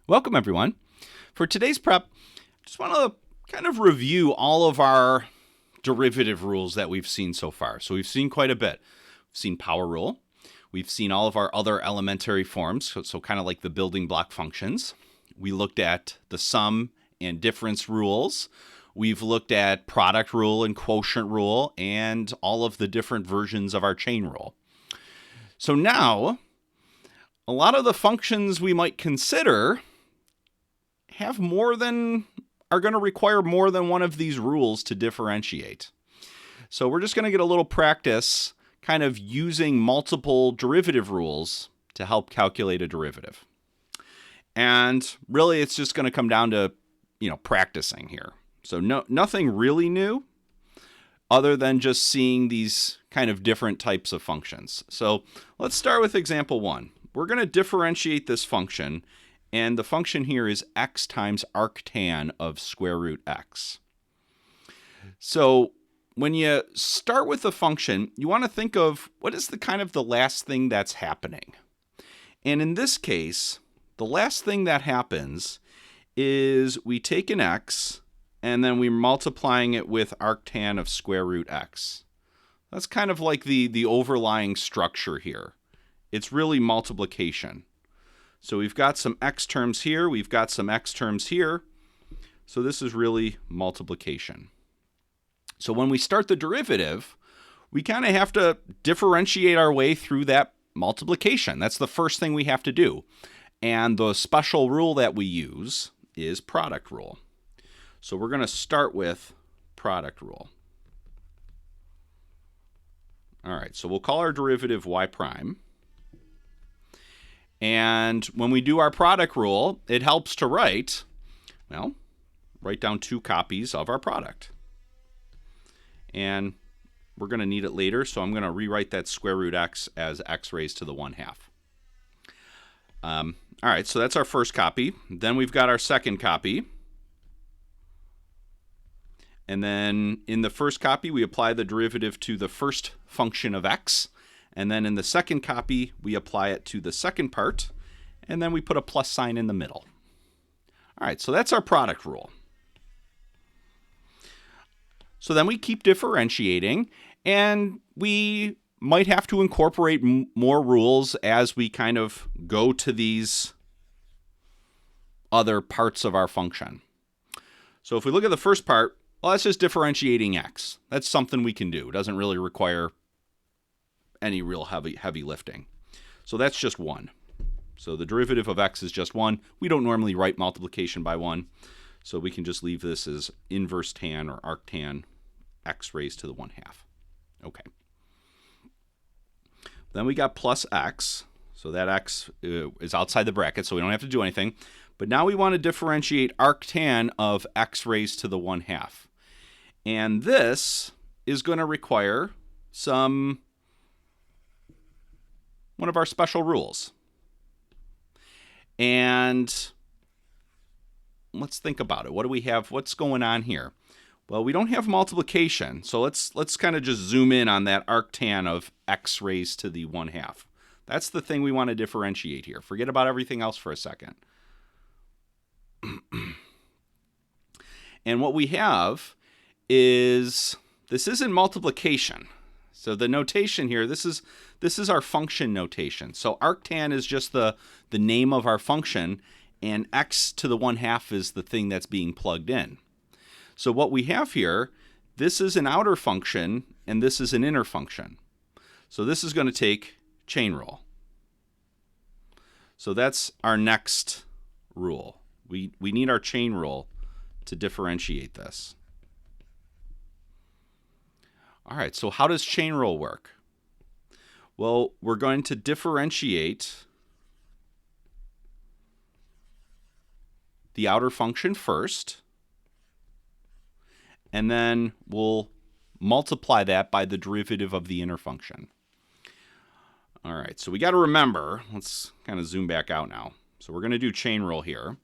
Welcome, everyone. For today's prep, just want to kind of review all of our derivative rules that we've seen so far. So we've seen quite a bit. We've seen power rule. We've seen all of our other elementary forms, so kind of like the building block functions. We looked at the sum and difference rules. We've looked at product rule and quotient rule and all of the different versions of our chain rule. So now, a lot of the functions we might consider are going to require more than one of these rules to differentiate. So we're just going to get a little practice kind of using multiple derivative rules to help calculate a derivative. And really it's just going to come down to, practicing here. So nothing really new other than just seeing these kind of different types of functions. So let's start with example 1. We're going to differentiate this function, and the function here is x times arctan of square root x. So when you start with the function, you want to think of what is the last thing that's happening. And in this case, the last thing that happens is we take an x and then we're multiplying it with arctan of square root x. That's kind of like the overlying structure here. It's really multiplication. So we've got some x terms here, we've got some x terms here. So this is really multiplication. So when we start the derivative, we kind of have to differentiate our way through that multiplication. That's the first thing we have to do. And the special rule that we use is product rule. So we're going to start with product rule. All right, so we'll call our derivative y prime. And when we do our product rule, it helps to write down 2 copies of our product. And we're going to need it later, so I'm going to rewrite that square root x as x raised to the 1/2. All right, so that's our first copy. Then we've got our second copy. And then in the first copy, we apply the derivative to the first function of x. And then in the second copy, we apply it to the second part, and then we put a plus sign in the middle. All right, so that's our product rule. So then we keep differentiating, and we might have to incorporate more rules as we kind of go to these other parts of our function. So if we look at the first part, well, that's just differentiating x. That's something we can do. It doesn't really require any real heavy lifting. So that's just 1. So the derivative of x is just 1. We don't normally write multiplication by 1, so we can just leave this as inverse tan or arctan x raised to the 1/2. Okay. Then we got plus x. So that x is outside the bracket, so we don't have to do anything. But now we want to differentiate arctan of x raised to the 1/2. And this is going to require one of our special rules. And let's think about it. What do we have? What's going on here? Well, we don't have multiplication. So let's kind of just zoom in on that arctan of x raised to the 1/2. That's the thing we want to differentiate here. Forget about everything else for a second. And what we have is, this isn't multiplication. So the notation here, this is our function notation. So arctan is just the name of our function, and x to the 1/2 is the thing that's being plugged in. So what we have here, this is an outer function, and this is an inner function. So this is going to take chain rule. So that's our next rule. We need our chain rule to differentiate this. All right, so how does chain rule work? Well, we're going to differentiate the outer function first, and then we'll multiply that by the derivative of the inner function. All right, so we got to remember, let's kind of zoom back out now. So we're going to do chain rule here.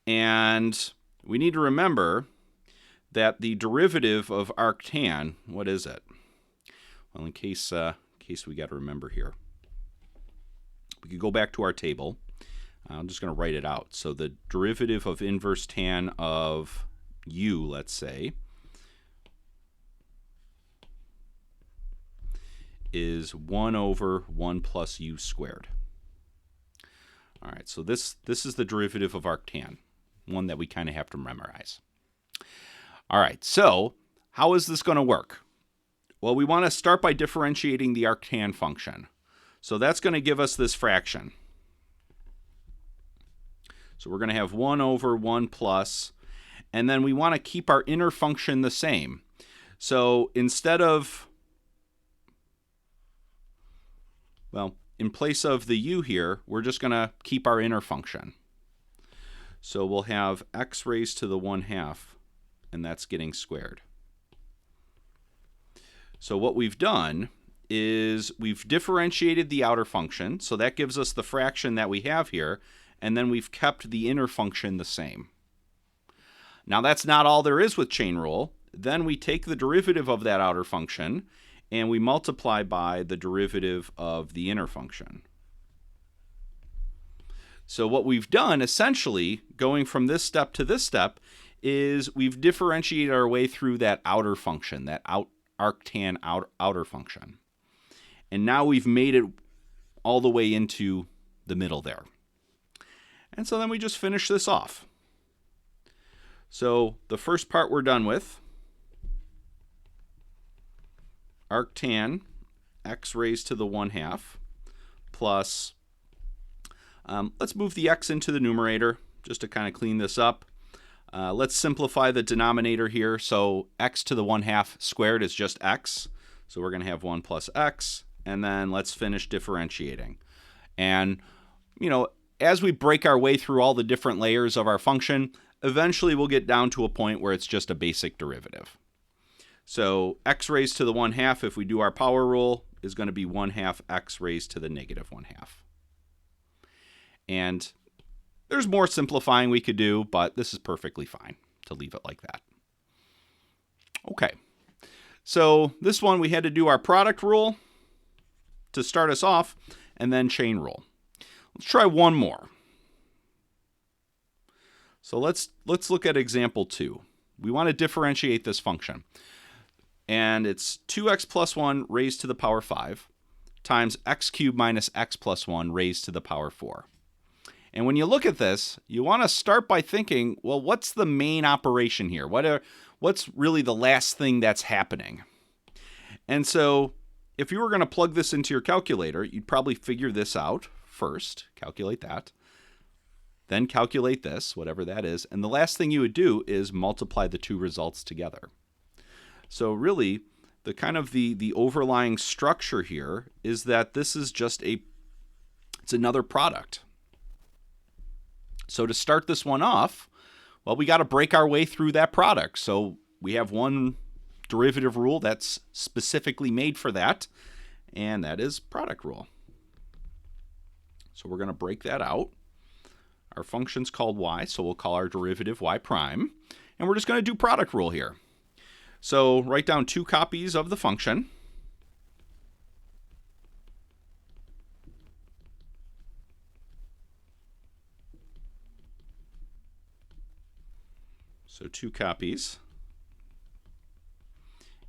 And we need to remember that the derivative of arctan, what is it? Well, in case we got to remember here, we could go back to our table. I'm just going to write it out. So the derivative of inverse tan of u, let's say, is 1 over 1 plus u squared. All right, so this is the derivative of arctan, one that we kind of have to memorize. All right, so how is this going to work? Well, we want to start by differentiating the arctan function. So that's going to give us this fraction. So we're going to have 1 over 1 plus, and then we want to keep our inner function the same. So instead of, well, in place of the u here, we're just going to keep our inner function. So we'll have x raised to the 1/2, and that's getting squared. So what we've done is we've differentiated the outer function, so that gives us the fraction that we have here, and then we've kept the inner function the same. Now that's not all there is with chain rule. Then we take the derivative of that outer function, and we multiply by the derivative of the inner function. So what we've done, essentially, going from this step to this step, is we've differentiated our way through that outer function, that arctan outer function. And now we've made it all the way into the middle there. And so then we just finish this off. So the first part we're done with, arctan x raised to the 1/2 plus, let's move the x into the numerator just to kind of clean this up. Let's simplify the denominator here. So x to the 1/2 squared is just x. So we're going to have 1 plus x, and then let's finish differentiating. And, as we break our way through all the different layers of our function, eventually we'll get down to a point where it's just a basic derivative. So x raised to the 1/2, if we do our power rule, is going to be 1/2 x raised to the -1/2. And there's more simplifying we could do, but this is perfectly fine to leave it like that. Okay, so this one we had to do our product rule to start us off, and then chain rule. Let's try one more. So let's look at example 2. We want to differentiate this function. And it's 2x plus 1 raised to the power 5 times x cubed minus x plus 1 raised to the power 4. And when you look at this, you want to start by thinking, well, what's the main operation here? What's really the last thing that's happening? And so if you were going to plug this into your calculator, you'd probably figure this out first, calculate that, then calculate this, whatever that is, and the last thing you would do is multiply the two results together. So really, the kind of the overlying structure here is that this is just it's another product. So to start this one off, well, we got to break our way through that product. So we have one derivative rule that's specifically made for that, and that is product rule. So we're going to break that out. Our function's called y, so we'll call our derivative y prime, and we're just going to do product rule here. So write down 2 copies of the function. So 2 copies.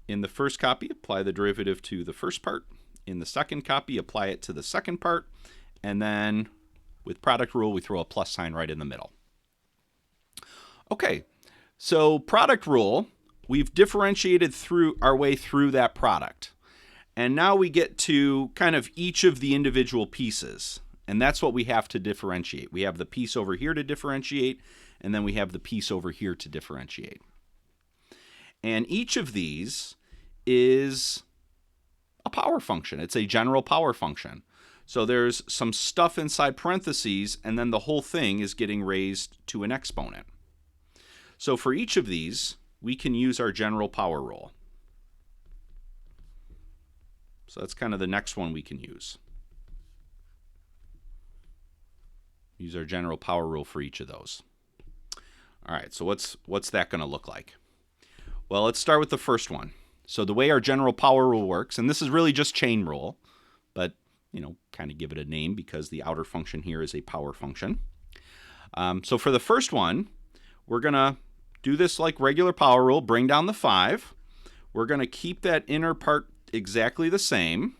In the first copy, apply the derivative to the first part. In the second copy, apply it to the second part. And then with product rule, we throw a plus sign right in the middle. Okay, so product rule, we've differentiated through our way through that product. And now we get to kind of each of the individual pieces. And that's what we have to differentiate. We have the piece over here to differentiate, and then we have the piece over here to differentiate. And each of these is a power function. It's a general power function. So there's some stuff inside parentheses, and then the whole thing is getting raised to an exponent. So for each of these, we can use our general power rule. So that's kind of the next one we can use. Use our general power rule for each of those. All right, so what's that going to look like? Well, let's start with the first one. So the way our general power rule works, and this is really just chain rule, but kind of give it a name because the outer function here is a power function. So for the first one, we're going to do this like regular power rule, bring down the 5. We're going to keep that inner part exactly the same.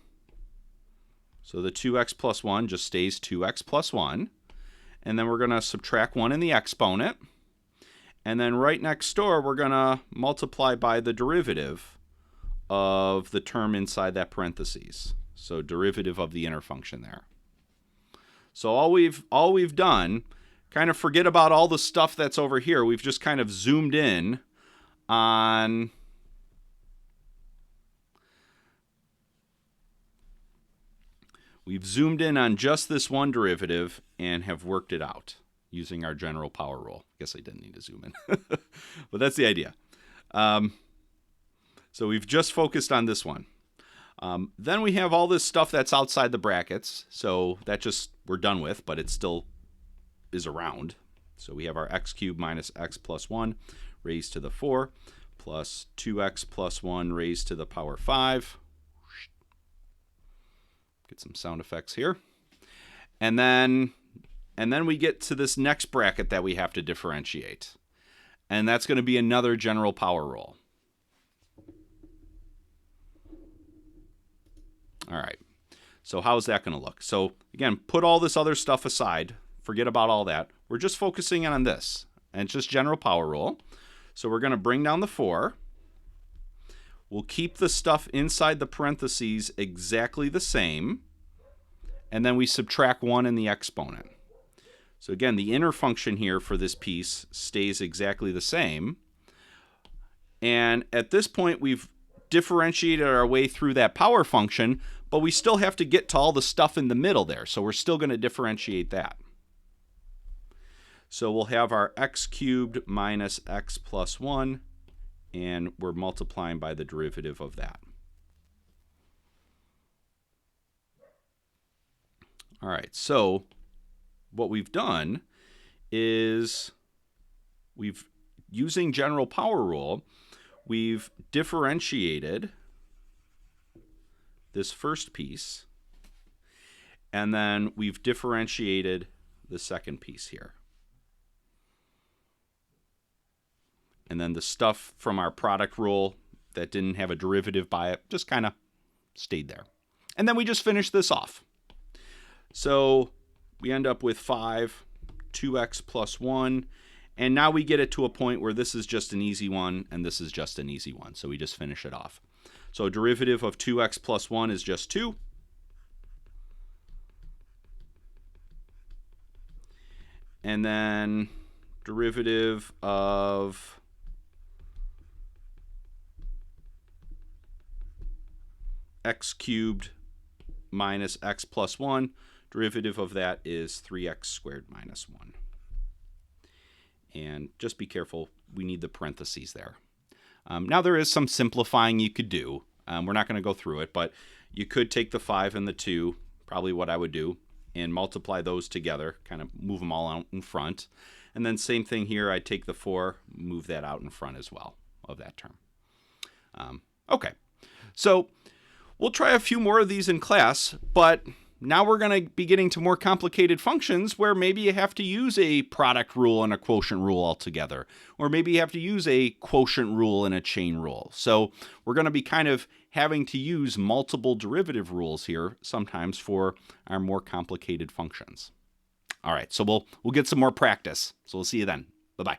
So the 2x plus 1 just stays 2x plus 1. And then we're going to subtract 1 in the exponent. And then right next door, we're going to multiply by the derivative of the term inside that parentheses. So derivative of the inner function there. So all we've done, kind of forget about all the stuff that's over here. We've just kind of zoomed in on just this one derivative and have worked it out using our general power rule. I guess I didn't need to zoom in, but that's the idea. So we've just focused on this one. Then we have all this stuff that's outside the brackets. So that just we're done with, but it still is around. So we have our x cubed minus x plus 1 raised to the 4 plus 2x plus 1 raised to the power 5. Get some sound effects here. And then we get to this next bracket that we have to differentiate. And that's going to be another general power rule. All right. So how's that going to look? So again, put all this other stuff aside. Forget about all that. We're just focusing on this. And it's just general power rule. So we're going to bring down the 4. We'll keep the stuff inside the parentheses exactly the same. And then we subtract 1 in the exponent. So again, the inner function here for this piece stays exactly the same. And at this point, we've differentiated our way through that power function, but we still have to get to all the stuff in the middle there. So we're still going to differentiate that. So we'll have our x cubed minus x plus 1, and we're multiplying by the derivative of that. All right, so what we've done is using general power rule, we've differentiated this first piece, and then we've differentiated the second piece here. And then the stuff from our product rule that didn't have a derivative by it just kind of stayed there. And then we just finished this off. So we end up with 5, 2x plus 1, and now we get it to a point where this is just an easy one, and this is just an easy one. So we just finish it off. So derivative of 2x plus 1 is just 2. And then derivative of x cubed minus x plus 1, derivative of that is 3x squared minus 1. And just be careful, we need the parentheses there. Now there is some simplifying you could do. We're not going to go through it, but you could take the 5 and the 2, probably what I would do, and multiply those together, kind of move them all out in front. And then same thing here, I'd take the 4, move that out in front as well of that term. Okay, so we'll try a few more of these in class, but now we're going to be getting to more complicated functions where maybe you have to use a product rule and a quotient rule altogether, or maybe you have to use a quotient rule and a chain rule. So we're going to be kind of having to use multiple derivative rules here sometimes for our more complicated functions. All right, so we'll get some more practice. So we'll see you then. Bye-bye.